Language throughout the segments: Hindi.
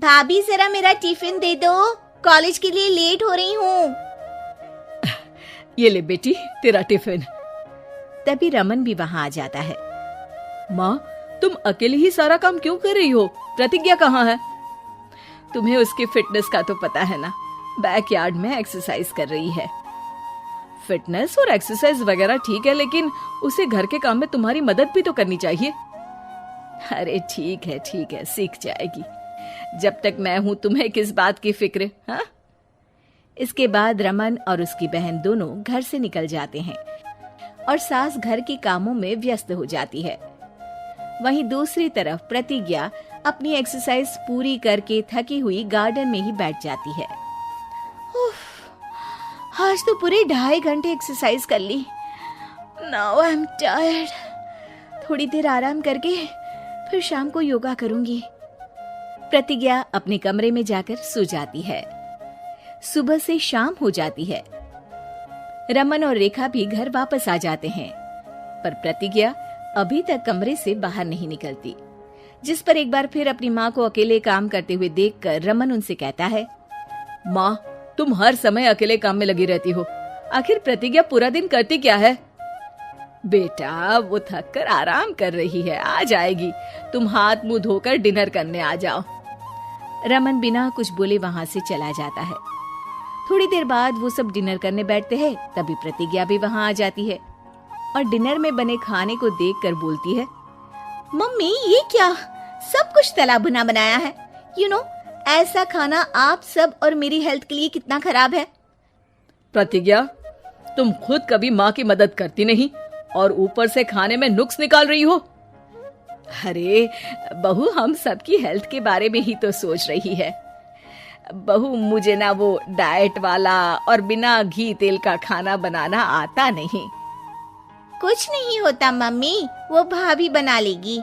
भाभी जरा मेरा टिफिन दे दो, कॉलेज के लिए लेट हो रही हूँ। ये ले बेटी तेरा टिफिन। तभी रमन भी वहाँ आ जाता है। माँ, तुम अकेले ही सारा काम क्यों कर रही हो? प्रतिज्ञा कहाँ है? तुम्हें उसकी फिटनेस का तो पता है ना, बैकयार्ड में एक्सरसाइज कर रही है। फिटनेस और एक्सरसाइज वगैरह ठीक है, लेकिन उसे घर के काम में तुम्हारी मदद भी तो करनी चाहिए। अरे ठीक है, सीख जाएगी। जब तक मैं हूं तुम्हें किस बात की फिक्र? हाँ। इसके बाद रमन और उसकी बहन दोनों घर से निकल जाते हैं और सास घर के कामों में व्यस्त हो जाती है। वहीं दूसरी तरफ प्रतिज्ञा अपनी एक्सरसाइज पूरी करके थकी हुई गार्डन में ही बैठ जाती है। आज तो पूरे 2.5 घंटे एक्सरसाइज कर ली। Now I am tired. थोड़ी देर आराम करके फिर शाम को योगा करूंगी। प्रतिज्ञा अपने कमरे में जाकर सो जाती है। सुबह से शाम हो जाती है। रमन और रेखा भी घर वापस आ जाते हैं, पर प्रतिज्ञा अभी तक कमरे से बाहर नहीं निकलती, जिस पर एक बार फिर अपनी माँ को अकेले काम करते हुए देखकर रमन उनसे कहता है, माँ, तुम हर समय अकेले काम में लगी रहती हो। आखिर प्रतिज्ञा पूरा दिन करती क्या है? बेटा, वो थक कर आराम कर रही है, आ जाएगी। तुम हाथ मुंह धोकर डिनर करने आ जाओ। रमन बिना कुछ बोले वहाँ से चला जाता है। थोड़ी देर बाद वो सब डिनर करने बैठते हैं। तभी प्रतिज्ञा भी वहाँ आ जाती है और डिनर में बने खाने को देखकर बोलती है, मम्मी ये क्या, सब कुछ तला भुना बनाया है। यू नो, ऐसा खाना आप सब और मेरी हेल्थ के लिए कितना खराब है। प्रतिज्ञा, तुम खुद कभी माँ की मदद करती नहीं और ऊपर से खाने में नुक्स निकाल रही हो। अरे बहू, हम सबकी हेल्थ के बारे में ही तो सोच रही है। बहू, मुझे ना वो डाइट वाला और बिना घी तेल का खाना बनाना आता नहीं। कुछ नहीं होता मम्मी, वो भाभी बना लेगी।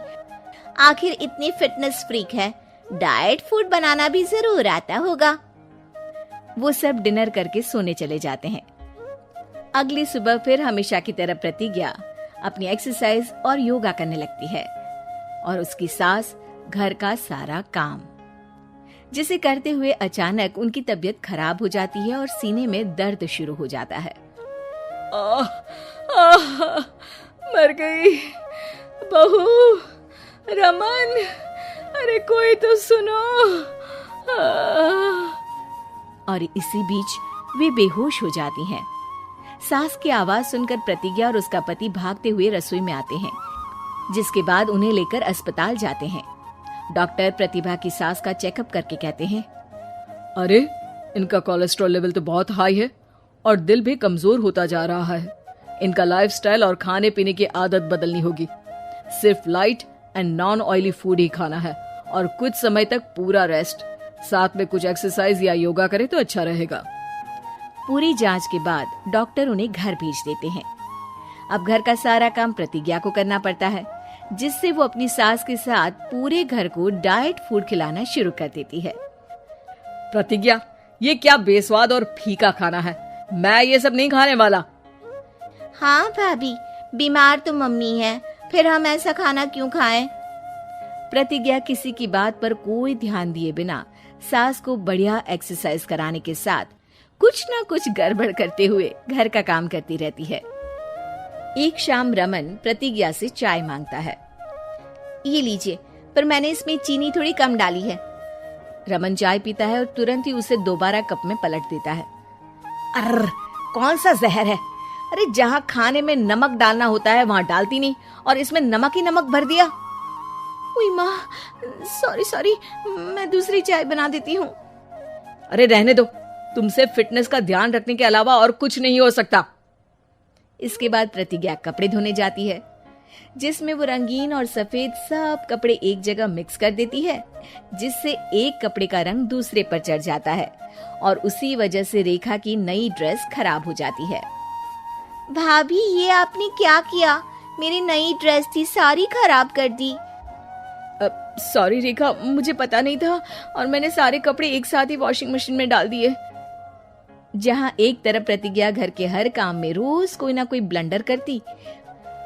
आखिर इतनी फिटनेस फ्रीक है, डाइट फूड बनाना भी जरूर आता होगा। वो सब डिनर करके सोने चले जाते हैं। अगली सुबह फिर हमेशा की तरह प्रतिज्ञा अपनी एक्सरसाइज और योगा करने लगती है और उसकी सास घर का सारा काम, जिसे करते हुए अचानक उनकी तबीयत खराब हो जाती है और सीने में दर्द शुरू हो जाता है। मर गई बहू। रमन, अरे कोई तो सुनो। और इसी बीच वे बेहोश हो जाती हैं। सास की आवाज सुनकर प्रतिज्ञा और उसका पति भागते हुए रसोई में आते हैं, जिसके बाद उन्हें लेकर अस्पताल जाते हैं। डॉक्टर प्रतिभा की सास का चेकअप करके कहते हैं, अरे इनका कोलेस्ट्रॉल लेवल तो बहुत हाई है और दिल भी कमजोर होता जा रहा है। इनका लाइफस्टाइल और खाने पीने की आदत बदलनी होगी। सिर्फ light and non oily food ही खाना है और कुछ समय तक पूरा रेस्ट, साथ में कुछ एक्सरसाइज या योगा करे तो अच्छा रहेगा। पूरी जांच के बाद डॉक्टर उन्हें घर भेज देते हैं। अब घर का सारा काम प्रतिज्ञा को करना पड़ता है, जिससे वो अपनी सास के साथ पूरे घर को डाइट फूड खिलाना शुरू कर देती है। प्रतिज्ञा, ये क्या बेस्वाद और फीका खाना है, मैं ये सब नहीं खाने वाला। हाँ भाभी, बीमार तो मम्मी है, फिर हम ऐसा खाना क्यों खाएं? प्रतिज्ञा किसी की बात पर कोई ध्यान दिए बिना सास को बढ़िया एक्सरसाइज कराने के साथ कुछ न कुछ गड़बड़ करते हुए घर का काम करती रहती है। एक शाम रमन प्रतिज्ञा से चाय मांगता है। ये लीजिए, पर मैंने इसमें चीनी थोड़ी कम डाली है। रमन चाय पीता है और तुरंत ही उसे दोबारा कप में पलट देता है। अर्र, कौन सा जहर है? अरे जहाँ खाने में नमक डालना होता है वहाँ डालती नहीं और इसमें नमक ही नमक भर दिया। ओए माँ, सॉरी, मैं दूसरी चाय बना देती हूँ। अरे रहने दो, तुमसे फिटनेस का ध्यान रखने के अलावा और कुछ नहीं हो सकता। इसके बाद प्रतिज्ञा कपड़े धोने जाती है, जिसमें वो रंगीन और सफेद सब कपड़े एक जगह मिक्स कर देती है, जिससे एक कपड़े का रंग दूसरे पर चढ़ जाता है और उसी वजह से रेखा की नई ड्रेस खराब हो जाती है। भाभी, ये आपने क्या किया? मेरी नई ड्रेस थी, सारी खराब कर दी। सॉरी रेखा, मुझे पता नहीं था और मैंने सारे कपड़े एक साथ ही वॉशिंग मशीन में डाल दिए। जहाँ एक तरफ प्रतिज्ञा घर के हर काम में रोज कोई ना कोई ब्लंडर करती,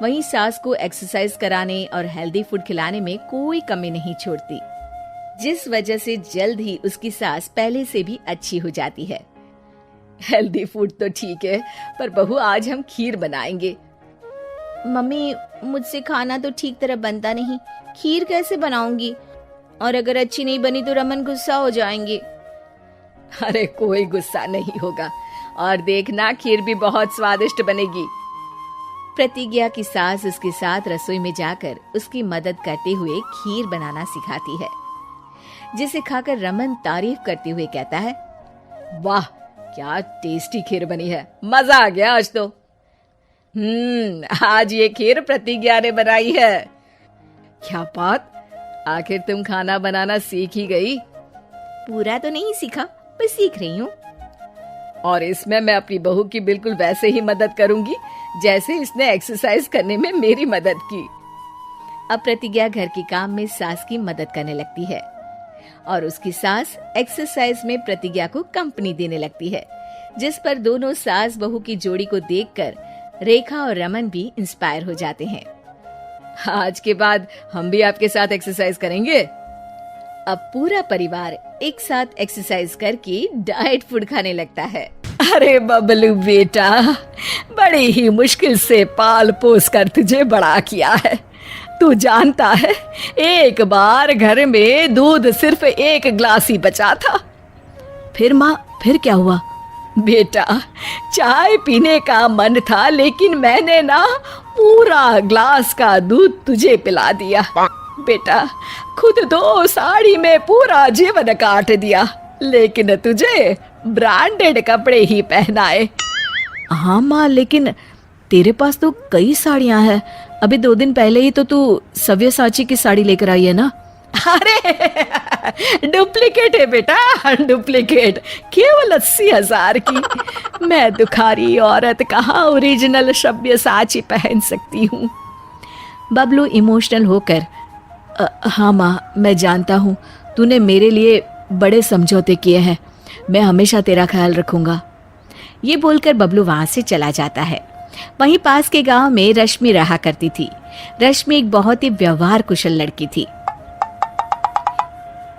वहीं सास को एक्सरसाइज कराने और हेल्दी फूड खिलाने में कोई कमी नहीं छोड़ती। जिस वजह से जल्द ही उसकी सास पहले से भी अच्छी हो जाती है। हेल्दी फूड तो ठीक है, पर बहू आज हम खीर बनाएंगे। मम्मी, मुझसे खाना तो ठीक तरह बनता नहीं, खीर कैसे बनाऊंगी? और अगर अच्छी नहीं बनी तो रमन गुस्सा हो जाएंगे। अरे कोई गुस्सा नहीं होगा, और देखना खीर भी बहुत स्वादिष्ट बनेगी। प्रतिज्ञा की सास उसके साथ रसोई में जाकर उसकी मदद करते हुए खीर बनाना सिखाती है, जिसे खाकर रमन तारीफ करते हुए कहता है, वाह क्या टेस्टी खीर बनी है, मजा आ गया आज तो। आज ये खीर प्रतिज्ञा ने बनाई है। क्या बात, आखिर तुम खाना बनाना सीख ही गई? पूरा तो नहीं सीखा, पर सीख रही हूँ। और इसमें मैं अपनी बहू की बिल्कुल वैसे ही मदद करूंगी जैसे इसने एक्सरसाइज करने में मेरी मदद की। अब प्रतिज्ञा घर के काम में सास की मदद करने लगती है और उसकी सास एक्सरसाइज में प्रतिज्ञा को कंपनी देने लगती है, जिस पर दोनों सास बहू की जोड़ी को देखकर रेखा और रमन भी इंस्पायर हो जाते हैं। आज के बाद हम भी आपके साथ एक्सरसाइज करेंगे। अब पूरा परिवार एक साथ एक्सरसाइज करके डाइट फूड खाने लगता है। अरे बबलू बेटा, बड़ी ही मुश्किल से पाल पोस कर तुझे बड़ा किया है। तू जानता है, एक बार घर में दूध सिर्फ 1 गिलास ही बचा था। फिर माँ, फिर क्या हुआ? बेटा, चाय पीने का मन था, लेकिन मैंने ना पूरा ग्लास का दूध तुझे पिला दिया। बेटा, खुद तो साड़ी में पूरा जीवन काट दिया, लेकिन तुझे ब्रांडेड कपड़े ही पहनाए। हाँ माँ, लेकिन तेरे पास तो कई साड़ियाँ हैं। अभी 2 दिन पहले ही तो तू सव्यसाची की साड़ी लेकर आई है ना? अरे डुप्लीकेट है बेटा, डुप्लीकेट, केवल 80,000 की। मैं दुखारी औरत कहाँ ओरिजिनल सव्यसाची पहन सकती हूँ। बबलू इमोशनल होकर, हाँ माँ, मैं जानता हूँ तूने मेरे लिए बड़े समझौते किए हैं, मैं हमेशा तेरा ख्याल रखूंगा। ये बोलकर बबलू वहां से चला जाता है। वहीं पास के गांव में रश्मि रहा करती थी। रश्मि एक बहुत ही व्यवहार कुशल लड़की थी।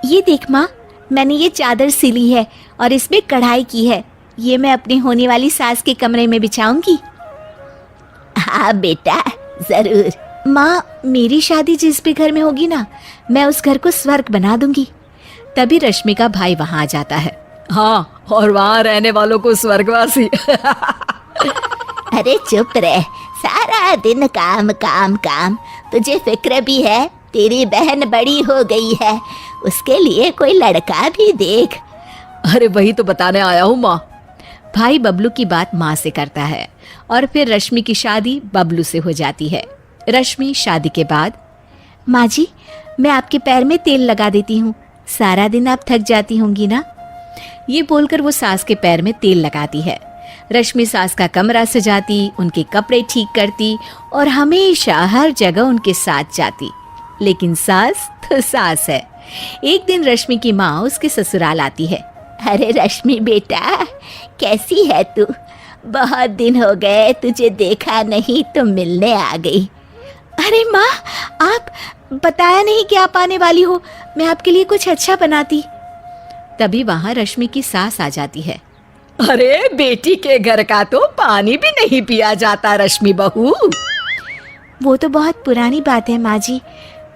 ये देख माँ, मैंने ये चादर सिली है और इसमें कढ़ाई की है। ये मैं अपनी होने वाली सास के कमरे में बिछाऊंगी। हाँ बेटा, जरूर। माँ, मेरी शादी जिस भी घर में होगी ना, मैं उस घर को स्वर्ग बना दूंगी। तभी रश्मि का भाई वहां आ जाता है। हाँ, और वहां रहने वालों को स्वर्गवासी। अरे चुप रह, सारा दिन काम काम काम। तुझे फिक्र भी है, तेरी बहन बड़ी हो गई है, उसके लिए कोई लड़का भी देख। अरे वही तो बताने आया हूँ माँ। भाई बबलू की बात माँ से करता है और फिर रश्मि की शादी बबलू से हो जाती है। रश्मि शादी के बाद, माँ जी, मैं आपके पैर में तेल लगा देती हूँ, सारा दिन आप थक जाती होंगी ना। ये बोलकर वो सास के पैर में तेल लगाती है। रश्मि सास का कमरा सजाती, उनके कपड़े ठीक करती और हमेशा हर जगह उनके साथ जाती। लेकिन सास तो सास है। एक दिन रश्मि की माँ उसके ससुराल आती है। अरे रश्मि बेटा, कैसी है तू? बहुत दिन हो गए तुझे देखा नहीं तो मिलने आ गई। अरे माँ, आप बताया नहीं कि आप आने वाली हो, मैं आपके लिए कुछ अच्छा बनाती। तभी वहां रश्मि की सास आ जाती है। अरे बेटी के घर का तो पानी भी नहीं पिया जाता रश्मि बहू। वो तो बहुत पुरानी बात है माँ जी।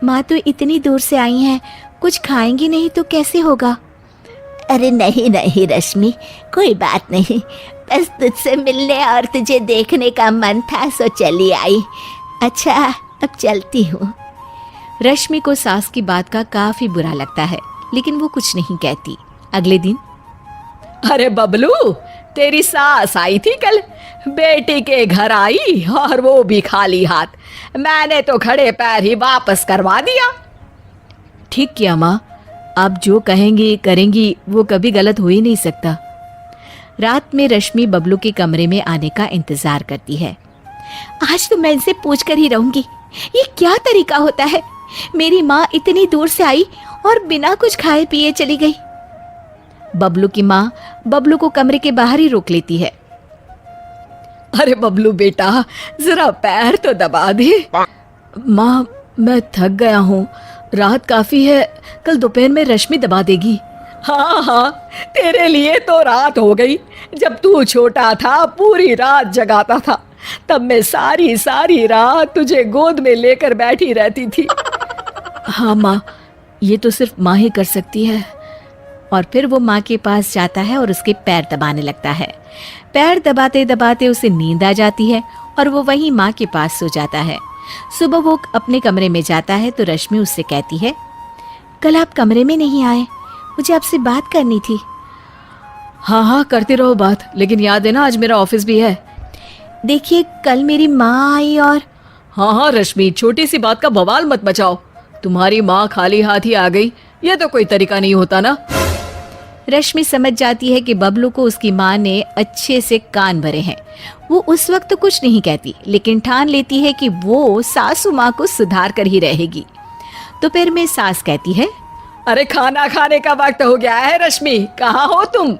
माँ तो इतनी दूर से आई हैं, कुछ खाएंगी नहीं तो कैसे होगा? अरे नहीं नहीं रश्मि, कोई बात नहीं, बस तुझसे मिलने और तुझे देखने का मन था, सो चली आई। अच्छा, अब चलती हूँ। रश्मि को सास की बात का काफी बुरा लगता है, लेकिन वो कुछ नहीं कहती। अगले दिन, अरे बबलू, तेरी सास आई थी कल, बेटी के घर आई और वो भी खाली हाथ। मैंने तो खड़े पैर ही वापस करवा दिया। ठीक किया माँ, आप जो कहेंगी करेंगी, वो कभी गलत हो ही नहीं सकता। रात में रश्मि बबलू के कमरे में आने का इंतजार करती है। आज तो मैं इनसे पूछ कर ही रहूंगी, ये क्या तरीका होता है? मेरी माँ इतनी दूर से आई और बिना कुछ खाए पिए चली गई। बबलू की माँ बबलू को कमरे के बाहर ही रोक लेती है। अरे बबलू बेटा, जरा पैर तो दबा दे। माँ, मैं थक गया हूँ, रात काफी है, कल दोपहर में रश्मि दबा देगी। हाँ हाँ, तेरे लिए तो रात हो गई। जब तू छोटा था पूरी रात जगाता था, तब मैं सारी सारी रात तुझे गोद में लेकर बैठी रहती थी। हाँ माँ, ये तो सिर्फ माँ ही कर सकती है। और फिर वो माँ के पास जाता है और उसके पैर दबाने लगता है। पैर दबाते दबाते उसे नींद आ जाती है और वो वहीं माँ के पास सो जाता है। सुबह वो अपने कमरे में जाता है तो रश्मि उससे कहती है, कल आप कमरे में नहीं आए, मुझे आपसे बात करनी थी। हाँ हाँ, करते रहो बात, लेकिन याद है ना आज मेरा ऑफिस भी है। देखिए, कल मेरी माँ आई और हाँ हाँ रश्मि, छोटी सी बात का बवाल मत मचाओ। तुम्हारी माँ खाली हाथ ही आ गई, ये तो कोई तरीका नहीं होता ना। रश्मि समझ जाती है कि बबलू को उसकी माँ ने अच्छे से कान भरे हैं। वो उस वक्त तो कुछ नहीं कहती, लेकिन ठान लेती है कि वो सासू माँ को सुधार कर ही रहेगी। दोपहर में सास कहती है, अरे खाना खाने का वक्त हो गया है रश्मि, कहाँ हो तुम?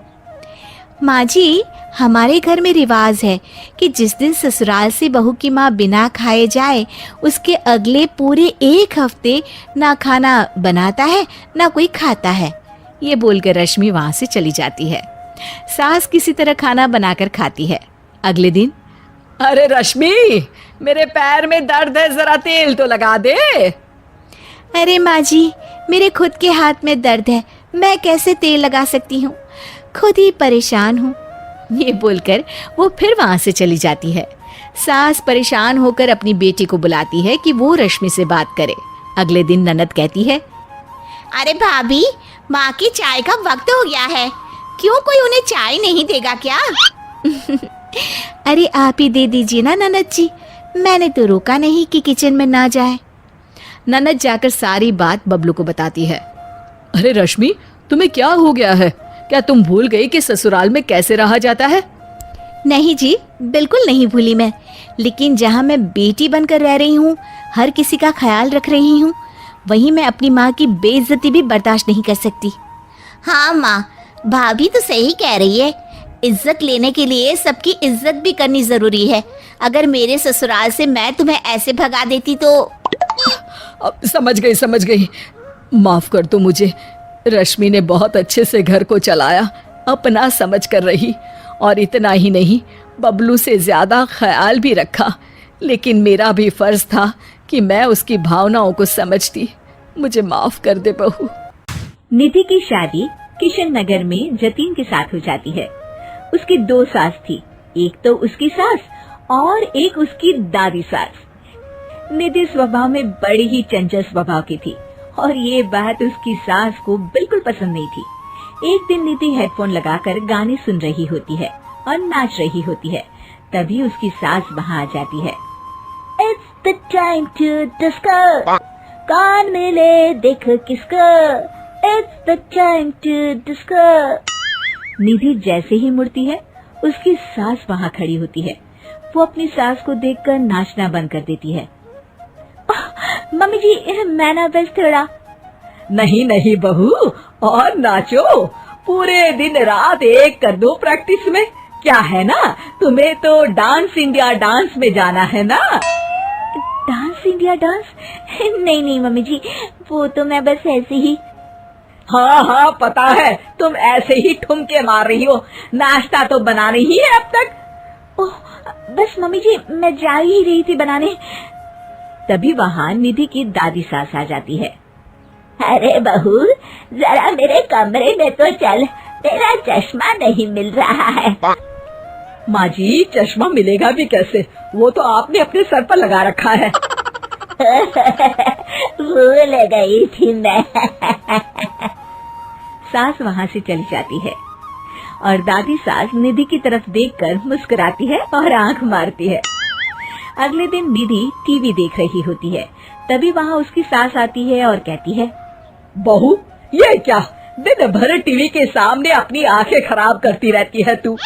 माँ जी, हमारे घर में रिवाज है कि जिस दिन ससुराल से बहू की माँ बिना खाए जाए, उसके अगले पूरे 1 हफ्ते ना खाना बनाता है ना कोई खाता है। ये बोलकर रश्मि वहां से चली जाती है। सास किसी तरह खाना बनाकर खाती है। अगले दिन, अरे रश्मि, मेरे पैर में दर्द है, जरा तेल तो लगा दे। अरे माँ जी, मेरे खुद के हाथ में दर्द है, मैं कैसे तेल लगा सकती हूँ, खुद ही परेशान हूँ। ये बोलकर वो फिर वहां से चली जाती है। सास परेशान होकर अपनी बेटी को बुलाती है कि वो रश्मि से बात करे। अगले दिन ननद कहती है, अरे भाभी, माँ की चाय का वक्त हो गया है, क्यों कोई उन्हें चाय नहीं देगा क्या? अरे आप ही दे दीजिए ना ननद जी, मैंने तो रोका नहीं कि किचन में ना जाए। ननद जाकर सारी बात बबलू को बताती है। अरे रश्मि, तुम्हें क्या हो गया है? क्या तुम भूल गई कि ससुराल में कैसे रहा जाता है? नहीं जी, बिल्कुल नहीं भूली मैं, लेकिन जहाँ मैं बेटी बनकर रह रही हूँ, हर किसी का ख्याल रख रही हूँ, वहीं मैं अपनी माँ की बेइज्जती भी बर्दाश्त नहीं कर सकती। हाँ माँ, भाभी तो सही कह रही है, इज्जत लेने के लिए सबकी इज्जत भी करनी जरूरी है। अगर मेरे ससुराल से मैं तुम्हें ऐसे भगा देती तो। अब समझ गई, माफ कर दो मुझे। रश्मि ने बहुत अच्छे से घर को चलाया, अपना समझ कर रही, और इतना ही नहीं, बबलू से ज्यादा ख्याल भी रखा, लेकिन मेरा भी फर्ज था कि मैं उसकी भावनाओं को समझती। मुझे माफ कर दे बहू। निधि की शादी किशन नगर में जतीन के साथ हो जाती है। उसकी 2 सास थी, एक तो उसकी सास और एक उसकी दादी सास। निधि स्वभाव में बड़ी ही चंचल स्वभाव की थी और ये बात उसकी सास को बिल्कुल पसंद नहीं थी। एक दिन निधि हेडफोन लगाकर गाने सुन रही होती है और नाच रही होती है, तभी उसकी सास वहाँ आ जाती है। It's the time to disco, कान मिले देख किसको, It's the time to disco। निधि जैसे ही मुड़ती है, उसकी सास वहाँ खड़ी होती है। वो अपनी सास को देखकर नाचना बंद कर देती है। मम्मी जी, मैं ना बस थोड़ा। नहीं बहू, और नाचो, पूरे दिन रात एक कर दो प्रैक्टिस में। क्या है ना, तुम्हें तो डांस इंडिया डांस में जाना है ना। Dance India dance? नहीं मम्मी जी, वो तो मैं बस ऐसे ही। हाँ पता है, तुम ऐसे ही ठुमके मार रही हो, नाश्ता तो बना नहीं है अब तक। ओह बस मम्मी जी, मैं जा ही रही थी बनाने। तभी वहाँ निधि की दादी सास आ जाती है। अरे बहू, जरा मेरे कमरे में तो चल, तेरा चश्मा नहीं मिल रहा है। माँ जी, चश्मा मिलेगा भी कैसे, वो तो आपने अपने सर पर लगा रखा है। भूल गई थी मैं। सास वहाँ से चली जाती है और दादी सास निधि की तरफ देखकर मुस्कुराती है और आंख मारती है। अगले दिन निधि टीवी देख रही होती है, तभी वहाँ उसकी सास आती है और कहती है, बहू ये क्या, दिन भर टीवी के सामने अपनी आंखें खराब करती रहती है तू।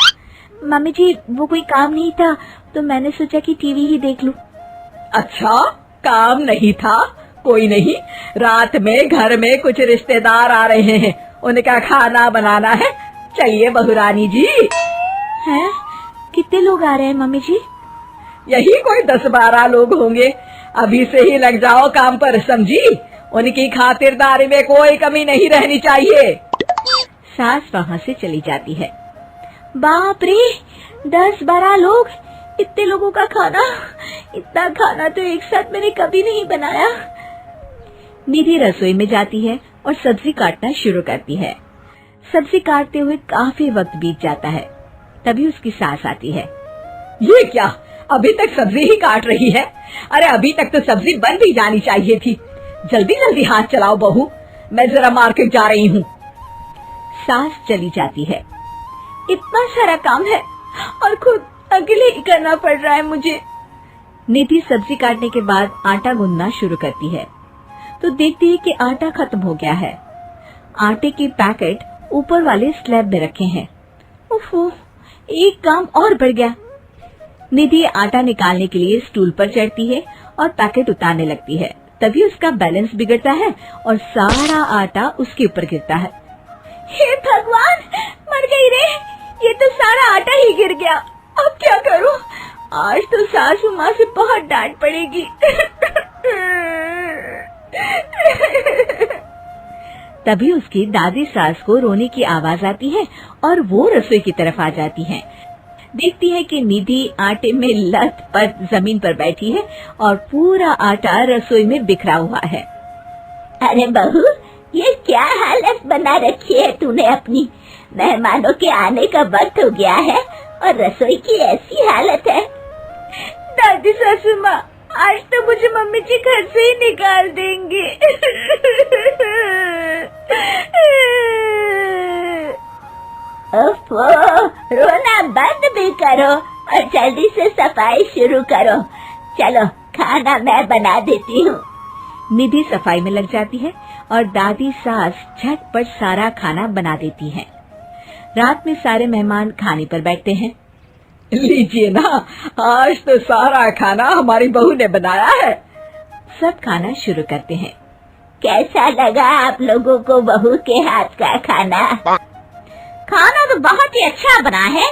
मम्मी जी, वो कोई काम नहीं था तो मैंने सोचा कि टीवी ही देख लूं। अच्छा, काम नहीं था, कोई नहीं, रात में घर में कुछ रिश्तेदार आ रहे हैं, उनका खाना बनाना है। चलिए बहुरानी जी। हैं? कितने लोग आ रहे हैं मम्मी जी? यही कोई 10-12 लोग होंगे। अभी से ही लग जाओ काम पर, समझी? उनकी खातिरदारी में कोई कमी नहीं रहनी चाहिए। सास वहाँ से चली जाती है। बाप रे, 10-12 लोग, इतने लोगों का खाना, इतना खाना तो एक साथ मैंने कभी नहीं बनाया। निधि रसोई में जाती है और सब्जी काटना शुरू करती है। सब्जी काटते हुए काफी वक्त बीत जाता है। तभी उसकी सास आती है। ये क्या, अभी तक सब्जी ही काट रही है? अरे अभी तक तो सब्जी बन भी जानी चाहिए थी। जल्दी जल्दी हाथ चलाओ बहू, मैं जरा मार्केट जा रही हूँ। सास चली जाती है। इतना सारा काम है और खुद अकेले ही करना पड़ रहा है मुझे। निधि सब्जी काटने के बाद आटा गूंदना शुरू करती है तो देखती है कि आटा खत्म हो गया है। आटे के पैकेट ऊपर वाले स्लैब में रखे हैं। उफ़, एक काम और बढ़ गया। निधि आटा निकालने के लिए स्टूल पर चढ़ती है और पैकेट उतारने लगती है। तभी उसका बैलेंस बिगड़ता है और सारा आटा उसके ऊपर गिरता है। हे भगवान, मर गई रे, ये तो सारा आटा ही गिर गया। अब क्या करूं? आज तो सासू माँ से बहुत डांट पड़ेगी। तभी उसकी दादी सास को रोने की आवाज आती है और वो रसोई की तरफ आ जाती हैं। देखती है कि निधि आटे में लथपथ जमीन पर बैठी है और पूरा आटा रसोई में बिखरा हुआ है। अरे बहू, ये क्या हालत बना रखी है तूने अपनी? मेहमानों के आने का वक्त हो गया है और रसोई की ऐसी हालत है। दादी सासू माँ, आज तो मुझे मम्मी जी घर से ही निकाल देंगे। ओफो, रोना बंद भी करो और जल्दी से सफाई शुरू करो। चलो, खाना मैं बना देती हूँ। निधि सफाई में लग जाती है और दादी सास झटपट सारा खाना बना देती है। रात में सारे मेहमान खाने पर बैठते हैं। लीजिए ना, आज तो सारा खाना हमारी बहू ने बनाया है। सब खाना शुरू करते हैं। कैसा लगा आप लोगों को बहू के हाथ का खाना? खाना तो बहुत ही अच्छा बना है।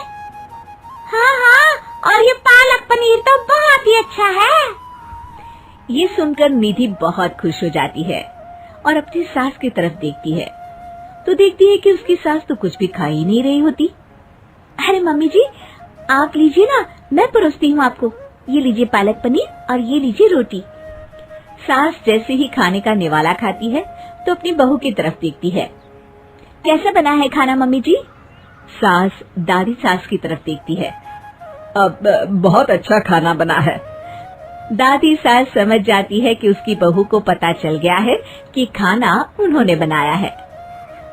हाँ, और ये पालक पनीर तो बहुत ही अच्छा है। ये सुनकर निधि बहुत खुश हो जाती है और अपनी सास की तरफ देखती है तो देखती है कि उसकी सास तो कुछ भी खा ही नहीं रही होती। अरे मम्मी जी, आप लीजिए ना, मैं परोसती हूँ आपको। ये लीजिए पालक पनीर और ये लीजिए रोटी। सास जैसे ही खाने का निवाला खाती है तो अपनी बहू की तरफ देखती है। कैसा बना है खाना मम्मी जी? सास दादी सास की तरफ देखती है। अब बहुत अच्छा खाना बना है। दादी सास समझ जाती है कि उसकी बहू को पता चल गया है कि खाना उन्होंने बनाया है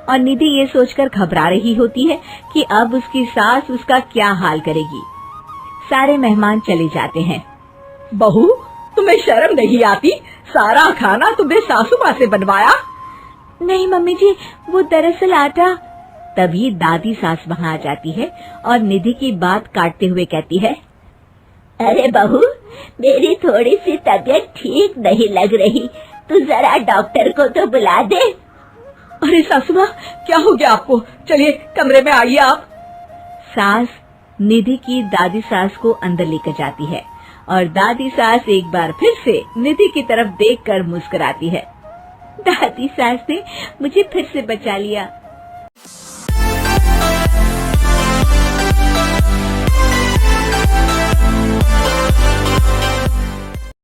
और निधि ये सोचकर घबरा रही होती है कि अब उसकी सास उसका क्या हाल करेगी। सारे मेहमान चले जाते हैं। बहू, तुम्हें शर्म नहीं आती? सारा खाना तुम्हें सासू माँ से बनवाया? नहीं मम्मी जी, वो दरअसल आटा। तभी दादी सास वहाँ आ जाती है और निधि की बात काटते हुए कहती है। अरे बहू, मेरी थोड़ी सी तबीयत ठीक नहीं लग रही, तू जरा डॉक्टर को तो बुला दे। अरे सासू माँ, क्या हो गया आपको? चलिए कमरे में आइए आप। सास निधि की दादी सास को अंदर लेकर जाती है और दादी सास एक बार फिर से निधि की तरफ देखकर मुस्कुराती है। दादी सास ने मुझे फिर से बचा लिया।